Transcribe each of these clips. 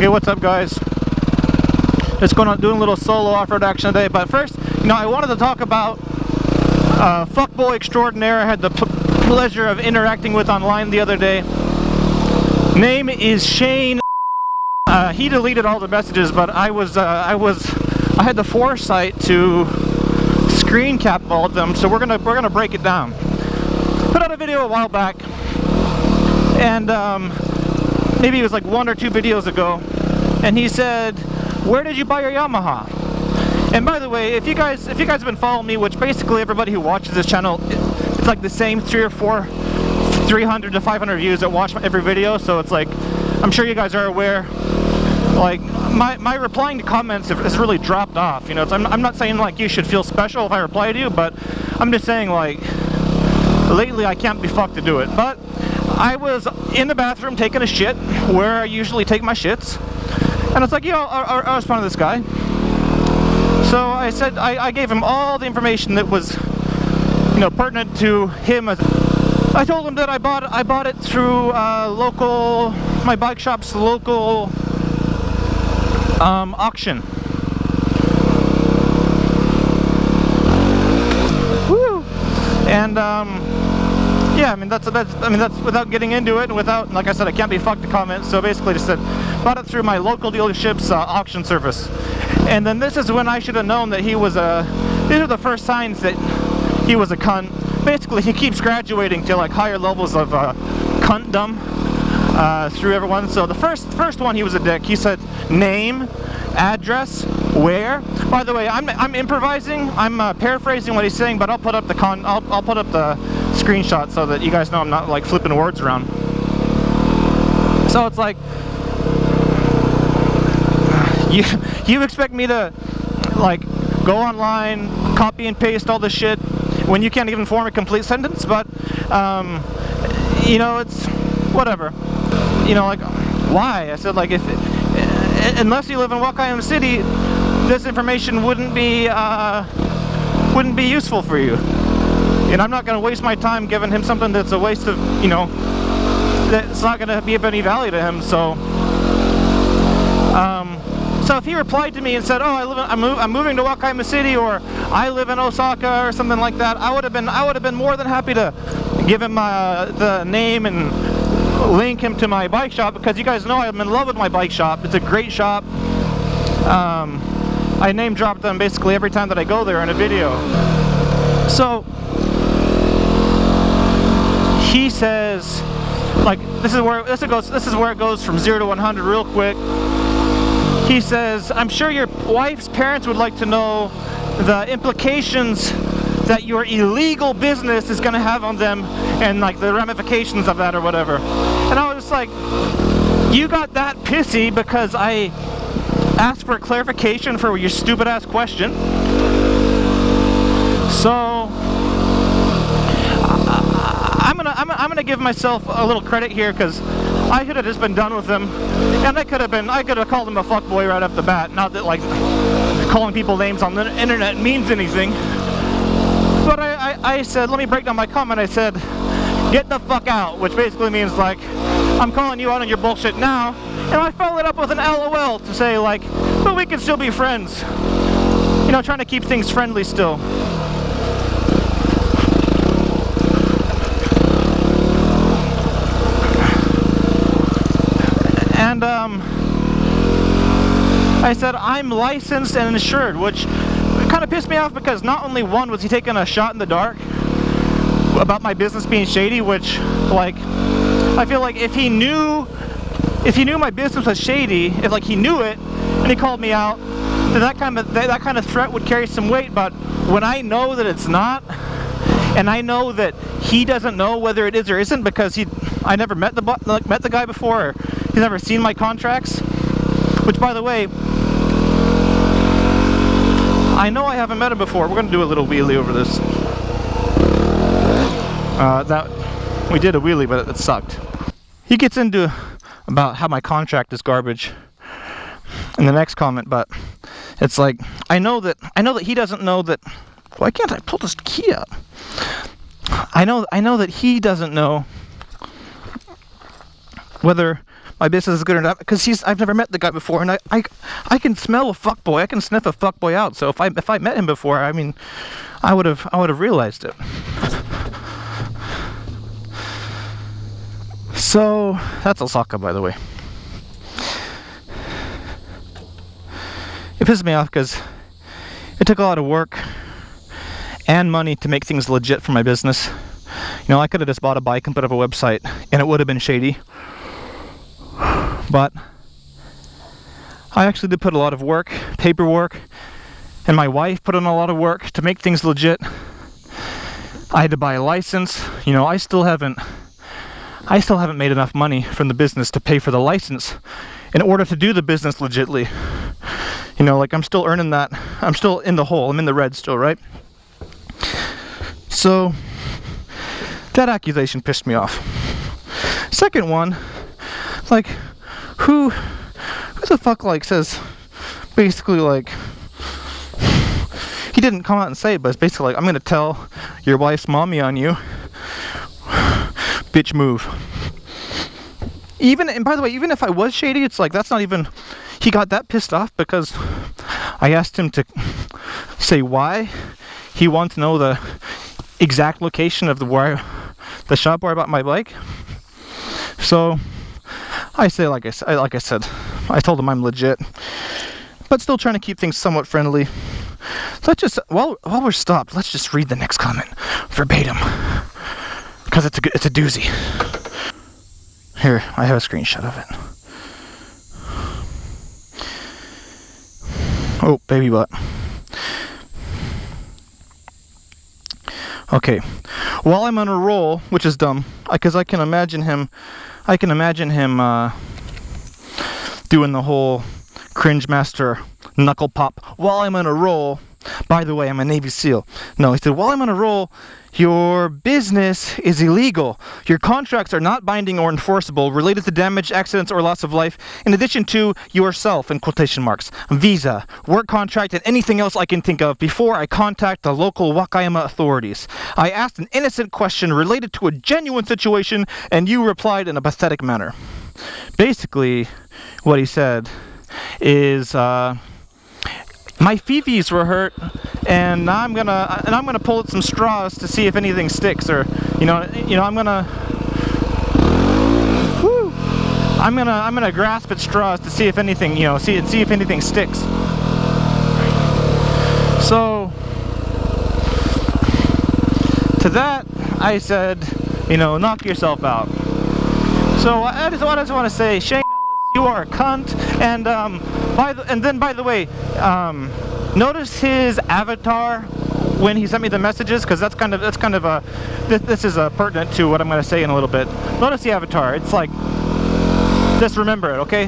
Okay, what's up, guys? Just doing a little solo off-road action today. But first, I wanted to talk about fuckboy extraordinaire I had the pleasure of interacting with online the other day. Name is Chayne. He deleted all the messages, but I had the foresight to screen cap all of them, so we're gonna break it down. Put out a video a while back, and maybe it was like 1 or 2 videos ago, and he said, "Where did you buy your Yamaha?" And by the way, if you guys have been following me, which basically everybody who watches this channel, it's like the same 300 to 500 views that watch every video, so it's like, I'm sure you guys are aware. Like, my replying to comments has really dropped off. I'm not saying like you should feel special if I reply to you, but I'm just saying, like, lately I can't be fucked to do it. But I was in the bathroom taking a shit where I usually take my shits, and it's like, I was fond of this guy. So I said, I gave him all the information that was, pertinent to him. I told him that I bought it through my bike shop's local auction. Woo! And yeah, that's without getting into it, and without, like I said, I can't be fucked to comment. So basically, just said bought it through my local dealership's auction service. And then this is when I should have known that he was these are the first signs that he was a cunt. Basically, he keeps graduating to like higher levels of cuntdom through everyone. So the first one, he was a dick. He said name, address, where. By the way, I'm improvising. I'm paraphrasing what he's saying, but I'll put up the I'll put up the screenshot so that you guys know I'm not like flipping words around. So it's like, you expect me to like go online, copy and paste all this shit when you can't even form a complete sentence? But it's whatever. Like, why? I said, like, unless you live in Wakayama City, this information wouldn't be useful for you. And I'm not going to waste my time giving him something that's a waste of, that's not going to be of any value to him. So so if he replied to me and said, "Oh, I'm moving to Wakayama City," or "I live in Osaka," or something like that, I would have been more than happy to give him the name and link him to my bike shop, because you guys know I'm in love with my bike shop. It's a great shop. I name drop them basically every time that I go there in a video. So he says, like, this is where it goes from 0 to 100 real quick. He says, "I'm sure your wife's parents would like to know the implications that your illegal business is going to have on them, and like the ramifications of that or whatever." And I was just like, you got that pissy because I asked for clarification for your stupid ass question? So I'm gonna give myself a little credit here, because I could have just been done with him, and I could have called him a fuckboy right off the bat. Not that like calling people names on the internet means anything. But I said, let me break down my comment. I said, "Get the fuck out," which basically means like, I'm calling you out on your bullshit now. And I followed it up with an LOL to say like, but we can still be friends. Trying to keep things friendly still. And I said, "I'm licensed and insured," which kind of pissed me off, because not only one was he taking a shot in the dark about my business being shady, which, like, I feel like if he knew my business was shady, if like he knew it and he called me out, then that kind of threat would carry some weight. But when I know that it's not, and I know that he doesn't know whether it is or isn't, because I never met the guy before, or he's never seen my contracts, which, by the way, I know I haven't met him before. We're going to do a little wheelie over this. We did a wheelie, but it sucked. He gets into about how my contract is garbage in the next comment, but it's like, I know that he doesn't know that. Why can't I pull this key up? I know that he doesn't know whether my business is good enough, because I've never met the guy before, and I can smell a fuckboy. I can sniff a fuckboy out. So if I met him before, I mean, I would have realized it. So that's Osaka, by the way. It pisses me off because it took a lot of work and money to make things legit for my business. You know, I could have just bought a bike and put up a website, and it would have been shady. But I actually did put a lot of work, paperwork, and my wife put in a lot of work to make things legit. I had to buy a license. You know, I still haven't made enough money from the business to pay for the license in order to do the business legitly. You know, like, I'm still earning that. I'm still in the hole. I'm in the red still, right? So that accusation pissed me off. Second one, like, who the fuck, like, says, basically, like, he didn't come out and say it, but it's basically like, I'm gonna tell your wife's mommy on you. Bitch move. Even, and by the way, even if I was shady, it's like, that's not even, he got that pissed off because I asked him to say why he wanted to know the exact location of the shop where I bought my bike. So I say, like I said, I told him I'm legit, but still trying to keep things somewhat friendly. So let's just, while we're stopped, let's just read the next comment verbatim, because it's a doozy. Here, I have a screenshot of it. Oh, baby butt. Okay, while I'm on a roll, which is dumb, because I can imagine him doing the whole cringe master knuckle pop while I'm on a roll. By the way, I'm a Navy SEAL. No, he said, while I'm on a roll, your business is illegal. Your contracts are not binding or enforceable related to damage, accidents, or loss of life, in addition to yourself, in quotation marks, visa, work contract, and anything else I can think of before I contact the local Wakayama authorities. I asked an innocent question related to a genuine situation, and you replied in a pathetic manner. Basically, what he said is, my fifis were hurt, and now I'm gonna pull at some straws to see if anything sticks, or I'm gonna grasp at straws to see if anything, see if anything sticks. So to that I said, knock yourself out. So I just want to say, Chayne, you are a cunt, and by the way, notice his avatar when he sent me the messages, because this is pertinent to what I'm going to say in a little bit. Notice the avatar. It's like, just remember it, okay?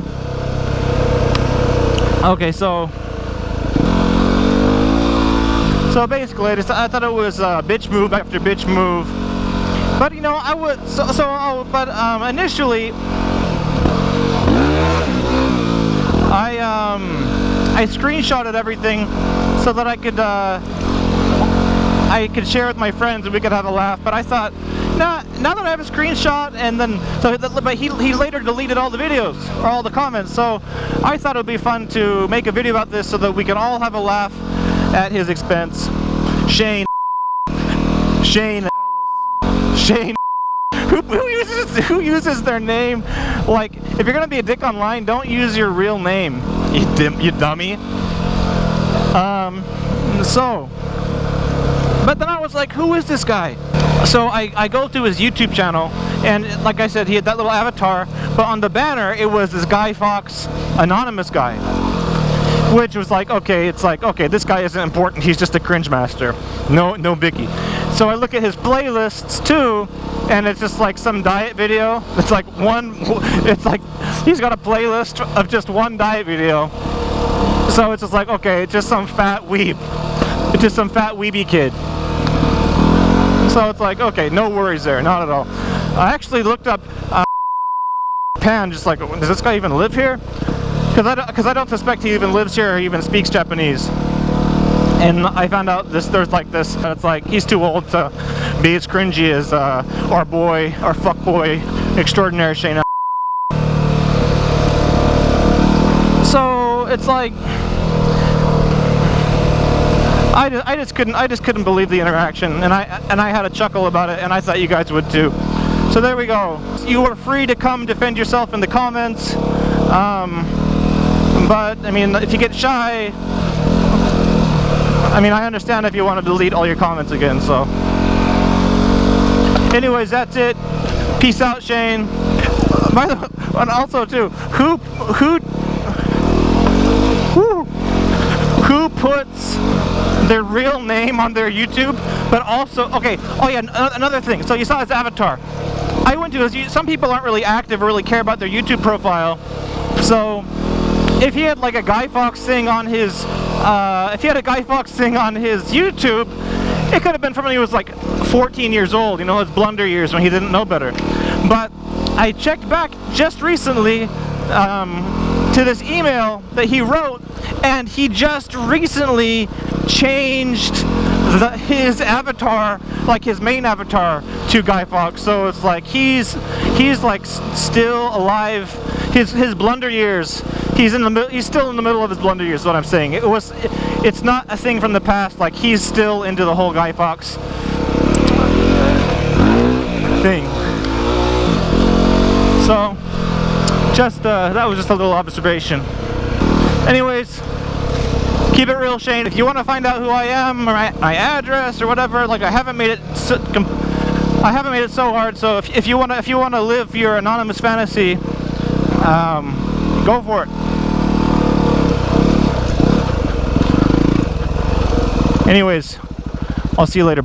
Okay, so basically, I thought it was bitch move after bitch move, but initially, I screenshotted everything so that I could share with my friends and we could have a laugh. But I thought, now that I have a screenshot, and then but he later deleted all the videos or all the comments. So I thought it would be fun to make a video about this so that we can all have a laugh at his expense. Chayne. Who uses their name? Like, if you're gonna be a dick online, don't use your real name, you dummy. But then I was like, who is this guy? So I go through his YouTube channel, and like I said, he had that little avatar, but on the banner it was this Guy Fawkes anonymous guy, which was like, okay, this guy isn't important, he's just a cringe master, no biggie. So I look at his playlists too, and it's just like some diet video. It's like he's got a playlist of just one diet video. So it's just like, okay, it's just some fat weeb. It's just some fat weeby kid. So it's like, okay, no worries there, not at all. I actually looked up Japan, just like, does this guy even live here? Because I don't suspect he even lives here or even speaks Japanese. And I found out there's like this, and it's like, he's too old to be as cringy as our fuckboy extraordinaire Chayne. it's like I just couldn't believe the interaction, and I had a chuckle about it, and I thought you guys would too. So there we go. You are free to come defend yourself in the comments, but I mean, if you get shy, I mean, I understand if you want to delete all your comments again. So anyways, that's it. Peace out, Chayne. By the way, and also too, who puts their real name on their YouTube? But also, okay, oh yeah, another thing. So you saw his avatar. I went to his, some people aren't really active or really care about their YouTube profile. So if he had like a Guy Fawkes thing on his, YouTube, it could have been from when he was like 14 years old, you know, his blunder years when he didn't know better. But I checked back just recently to this email that he wrote, and he just recently changed his avatar, like his main avatar, to Guy Fawkes. So it's like he's like still alive. His blunder years. He's still in the middle of his blunder years. Is what I'm saying. It's not a thing from the past. Like he's still into the whole Guy Fawkes thing. So just that was just a little observation. Anyways, keep it real, Chayne. If you want to find out who I am or my address or whatever, like I haven't made it so hard. So if you want to live your anonymous fantasy, go for it. Anyways, I'll see you later.